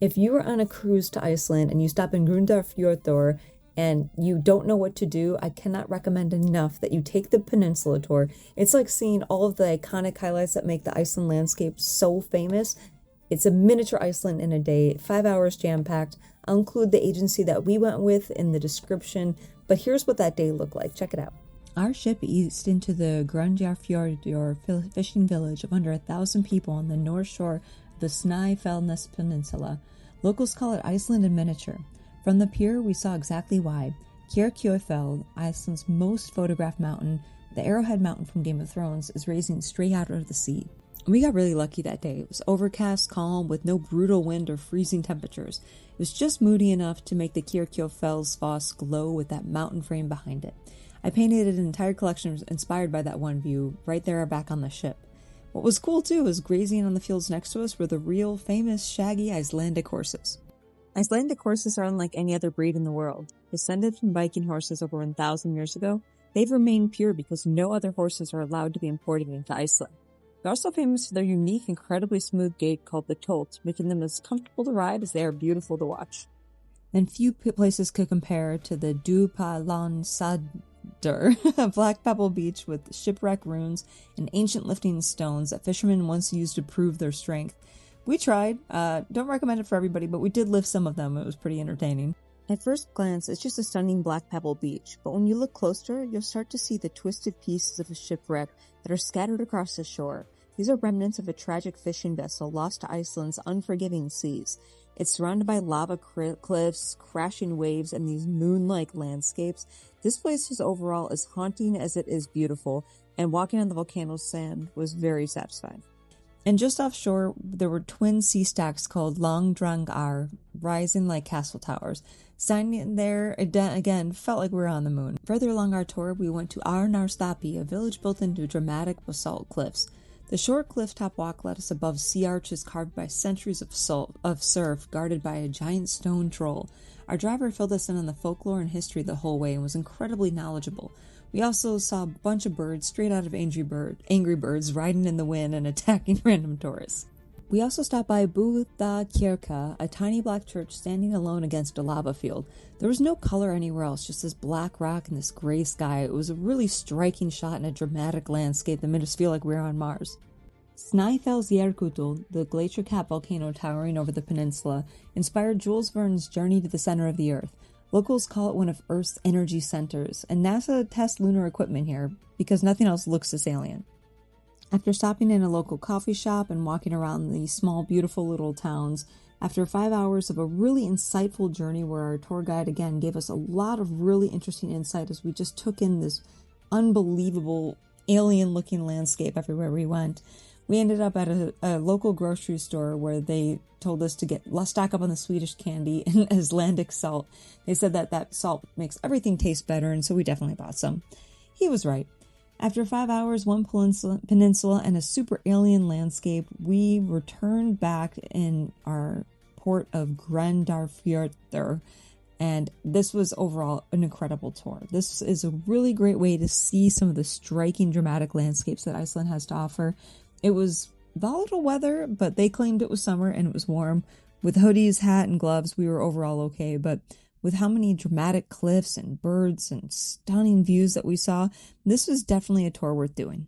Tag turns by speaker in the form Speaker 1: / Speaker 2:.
Speaker 1: If you are on a cruise to Iceland and you stop in Grundarfjörður and you don't know what to do, I cannot recommend enough that you take the peninsula tour. It's like seeing all of the iconic highlights that make the Iceland landscape so famous. It's a miniature Iceland in a day, 5 hours jam-packed. I'll include the agency that we went with in the description, but here's what that day looked like. Check it out. Our ship eased into the Grundarfjörður fishing village of under 1,000 people on the north shore of the Snæfellsnes Peninsula. Locals call it Iceland in miniature. From the pier, we saw exactly why. Kirkjufell, Iceland's most photographed mountain, the Arrowhead Mountain from Game of Thrones, is rising straight out of the sea. We got really lucky that day. It was overcast, calm, with no brutal wind or freezing temperatures. It was just moody enough to make the Kirkjufellsfoss glow with that mountain frame behind it. I painted an entire collection inspired by that one view, right there back on the ship. What was cool too was grazing on the fields next to us were the real famous shaggy Icelandic horses. Icelandic horses are unlike any other breed in the world. Descended from Viking horses over 1,000 years ago, they've remained pure because no other horses are allowed to be imported into Iceland. They're also famous for their unique, incredibly smooth gait called the tolt, making them as comfortable to ride as they are beautiful to watch. And few places could compare to the Djúpalónssandur, a black pebble beach with shipwreck ruins and ancient lifting stones that fishermen once used to prove their strength. We tried. Don't recommend it for everybody, but we did lift some of them. It was pretty entertaining. At first glance, it's just a stunning black pebble beach, but when you look closer, you'll start to see the twisted pieces of a shipwreck that are scattered across the shore. These are remnants of a tragic fishing vessel lost to Iceland's unforgiving seas. It's surrounded by lava cliffs, crashing waves, and these moon-like landscapes. This place is overall as haunting as it is beautiful, and walking on the volcano's sand was very satisfying. And just offshore, there were twin sea stacks called Lóndrangar, rising like castle towers. Standing there, again, felt like we were on the moon. Further along our tour, we went to Arnarstapi, a village built into dramatic basalt cliffs. The short cliff-top walk led us above sea arches carved by centuries of surf, guarded by a giant stone troll. Our driver filled us in on the folklore and history the whole way and was incredibly knowledgeable. We also saw a bunch of birds straight out of Angry Birds riding in the wind and attacking random tourists. We also stopped by Búðakirkja, a tiny black church standing alone against a lava field. There was no color anywhere else, just this black rock and this gray sky. It was a really striking shot in a dramatic landscape that made us feel like we were on Mars. Snæfellsjökull, the glacier-capped volcano towering over the peninsula, inspired Jules Verne's Journey to the Center of the Earth. Locals call it one of Earth's energy centers, and NASA tests lunar equipment here because nothing else looks this alien. After stopping in a local coffee shop and walking around these small, beautiful little towns, after 5 hours of a really insightful journey where our tour guide again gave us a lot of really interesting insight as we just took in this unbelievable alien-looking landscape everywhere we went, we ended up at a local grocery store where they told us to stock up on the Swedish candy and Icelandic salt. They said that salt makes everything taste better, and so we definitely bought some. He was right. After 5 hours, one peninsula, and a super alien landscape, we returned back in our port of Grundarfjörður, and this was overall an incredible tour. This is a really great way to see some of the striking, dramatic landscapes that Iceland has to offer. It was volatile weather, but they claimed it was summer and it was warm. With hoodies, hat, and gloves, we were overall okay, but with how many dramatic cliffs and birds and stunning views that we saw, this was definitely a tour worth doing.